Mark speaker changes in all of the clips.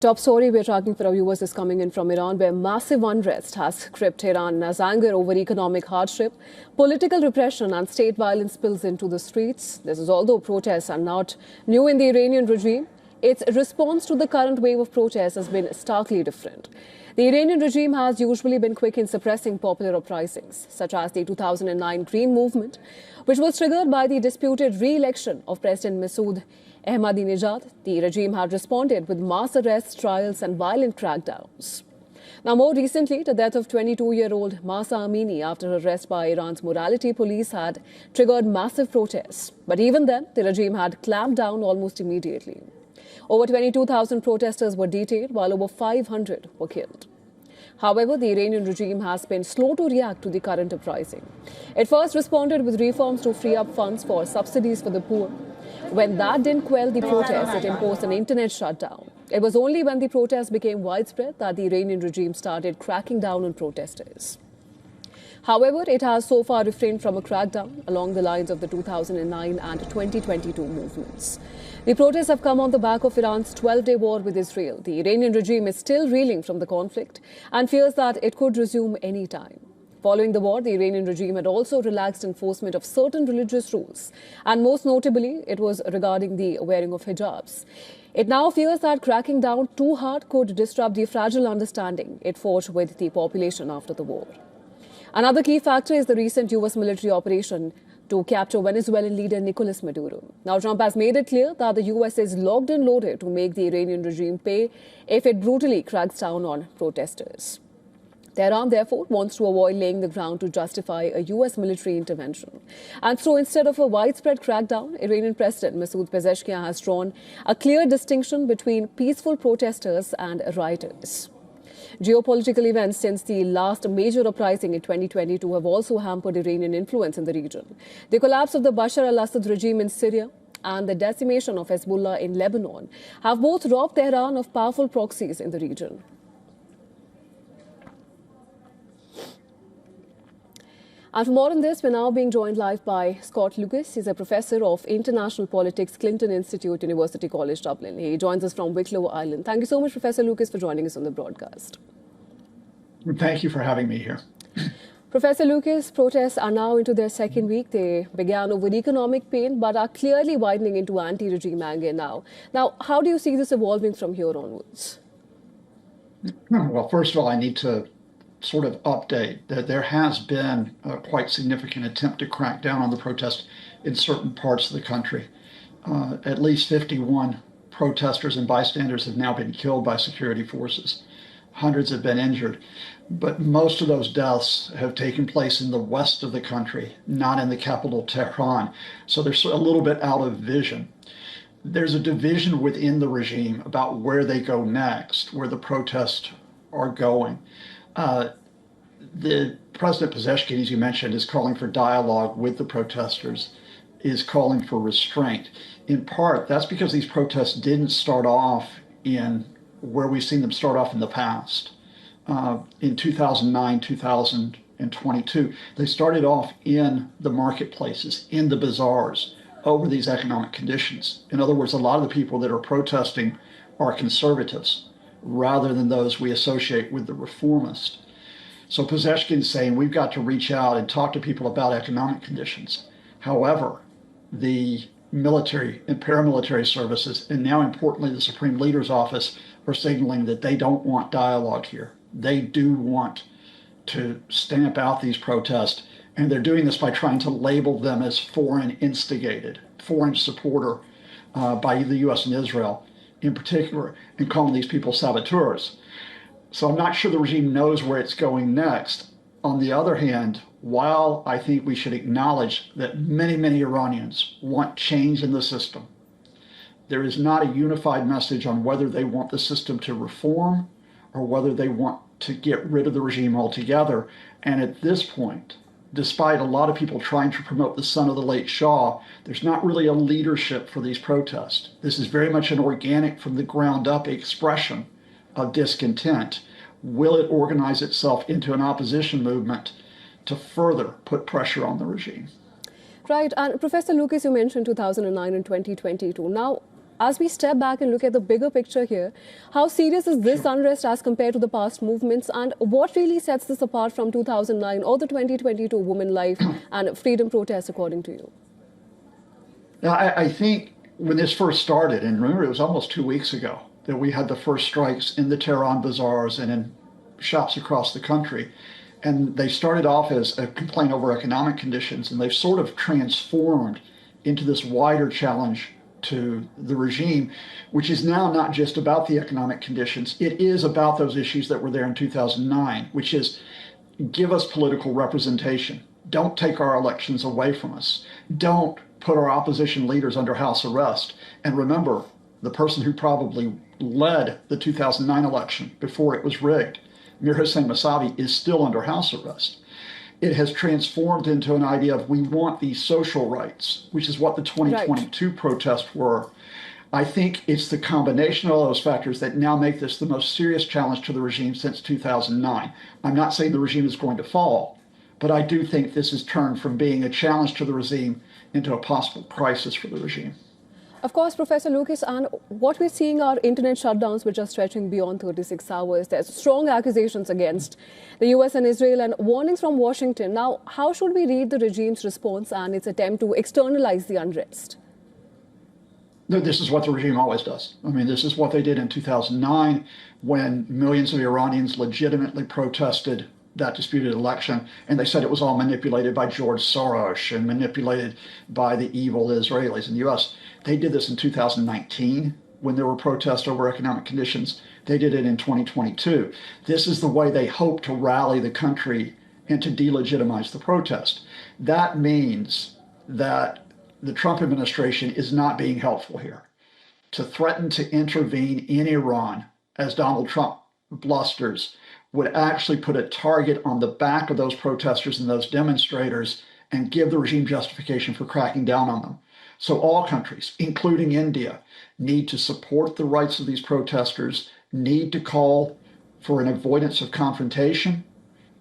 Speaker 1: Top story we're tracking for our viewers is coming in from Iran, where massive unrest has gripped Iran as anger over economic hardship, political repression and state violence spills into the streets. This is although protests are not new in the Iranian regime. Its response to the current wave of protests has been starkly different. The Iranian regime has usually been quick in suppressing popular uprisings, such as the 2009 Green Movement, which was triggered by the disputed re-election of President Masoud Ahmadinejad. The regime had responded with mass arrests, trials and violent crackdowns. Now, more recently, the death of 22-year-old Mahsa Amini after her arrest by Iran's morality police had triggered massive protests. But even then, the regime had clamped down almost immediately. Over 22,000 protesters were detained, while over 500 were killed. However, the Iranian regime has been slow to react to the current uprising. It first responded with reforms to free up funds for subsidies for the poor. When that didn't quell the protests, it imposed an internet shutdown. It was only when the protests became widespread that the Iranian regime started cracking down on protesters. However, it has so far refrained from a crackdown along the lines of the 2009 and 2022 movements. The protests have come on the back of Iran's 12-day war with Israel. The Iranian regime is still reeling from the conflict and fears that it could resume any time. Following the war, the Iranian regime had also relaxed enforcement of certain religious rules, and most notably, it was regarding the wearing of hijabs. It now fears that cracking down too hard could disrupt the fragile understanding it forged with the population after the war. Another key factor is the recent U.S. military operation to capture Venezuelan leader Nicolas Maduro. Now, Trump has made it clear that the U.S. is locked and loaded to make the Iranian regime pay if it brutally cracks down on protesters. Tehran, therefore, wants to avoid laying the ground to justify a U.S. military intervention. And so, instead of a widespread crackdown, Iranian President Masoud Pezeshkian has drawn a clear distinction between peaceful protesters and rioters. Geopolitical events since the last major uprising in 2022 have also hampered Iranian influence in the region. The collapse of the Bashar al-Assad regime in Syria and the decimation of Hezbollah in Lebanon have both robbed Tehran of powerful proxies in the region. And for more on this, we're now being joined live by Scott Lucas. He's a professor of international politics, Clinton Institute, University College Dublin. He joins us from Wicklow, Ireland. Thank you so much, Professor Lucas, for joining us on the broadcast.
Speaker 2: Thank you for having me here.
Speaker 1: Professor Lucas, protests are now into their second week. They began over economic pain, but are clearly widening into anti-regime anger now. Now, how do you see this evolving from here onwards?
Speaker 2: Well, first of all, I need to sort of update that there has been a quite significant attempt to crack down on the protest in certain parts of the country. At least 51 protesters and bystanders have now been killed by security forces. Hundreds have been injured, but most of those deaths have taken place in the west of the country, not in the capital Tehran. So they're a little bit out of vision. There's a division within the regime about where they go next, where the protests are going. The President Pezeshkian, as you mentioned, is calling for dialogue with the protesters, is calling for restraint. In part, that's because these protests didn't start off in where we've seen them start off in the past. In 2009, 2022, they started off in the marketplaces, in the bazaars, over these economic conditions. In other words, a lot of the people that are protesting are conservatives, rather than those we associate with the reformist. So Pezeshkian's saying we've got to reach out and talk to people about economic conditions. However, the military and paramilitary services, and now importantly the Supreme Leader's office, are signaling that they don't want dialogue here. They do want to stamp out these protests, and they're doing this by trying to label them as foreign instigated, foreign supporter by the U.S. and Israel in particular, and calling these people saboteurs. So I'm not sure the regime knows where it's going next. On the other hand, while I think we should acknowledge that many, many Iranians want change in the system, there is not a unified message on whether they want the system to reform or whether they want to get rid of the regime altogether. And at this point, despite a lot of people trying to promote the son of the late Shah, there's not really a leadership for these protests. This is very much an organic, from the ground up expression of discontent. Will it organize itself into an opposition movement to further put pressure on the regime?
Speaker 1: Right. And Professor Lucas, you mentioned 2009 and 2022. Now, as we step back and look at the bigger picture here, how serious is this unrest as compared to the past movements, and what really sets this apart from 2009 or the 2022 women life and freedom protests, according to you?
Speaker 2: Now, I think when this first started, and remember, it was almost 2 weeks ago that we had the first strikes in the Tehran bazaars and in shops across the country. And they started off as a complaint over economic conditions, and they've sort of transformed into this wider challenge to the regime, which is now not just about the economic conditions. It is about those issues that were there in 2009, which is give us political representation. Don't take our elections away from us. Don't put our opposition leaders under house arrest. And remember, the person who probably led the 2009 election before it was rigged, Mir Hossein Mousavi, is still under house arrest. It has transformed into an idea of we want these social rights, which is what the 2022 protests were. I think it's the combination of all those factors that now make this the most serious challenge to the regime since 2009. I'm not saying the regime is going to fall, but I do think this has turned from being a challenge to the regime into a possible crisis for the regime.
Speaker 1: Of course, Professor Lucas, and what we're seeing are internet shutdowns which are stretching beyond 36 hours. There's strong accusations against the US and Israel and warnings from Washington. Now, how should we read the regime's response and its attempt to externalize the unrest?
Speaker 2: This is what the regime always does. I mean, this is what they did in 2009 when millions of Iranians legitimately protested that disputed election, and they said it was all manipulated by George Soros and manipulated by the evil Israelis in the US. They did this in 2019 when there were protests over economic conditions. They did it in 2022. This is the way they hope to rally the country and to delegitimize the protest. That means that the Trump administration is not being helpful here. To threaten to intervene in Iran, as Donald Trump blusters, would actually put a target on the back of those protesters and those demonstrators and give the regime justification for cracking down on them. So all countries, including India, need to support the rights of these protesters, need to call for an avoidance of confrontation,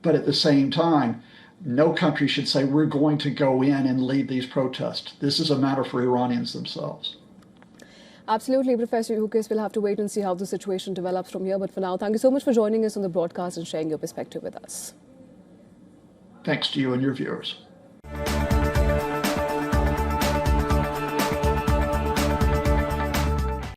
Speaker 2: but at the same time, no country should say we're going to go in and lead these protests. This is a matter for Iranians themselves.
Speaker 1: Absolutely, Professor Lucas. We'll have to wait and see how the situation develops from here. But for now, thank you so much for joining us on the broadcast and sharing your perspective with us.
Speaker 2: Thanks to you and your viewers.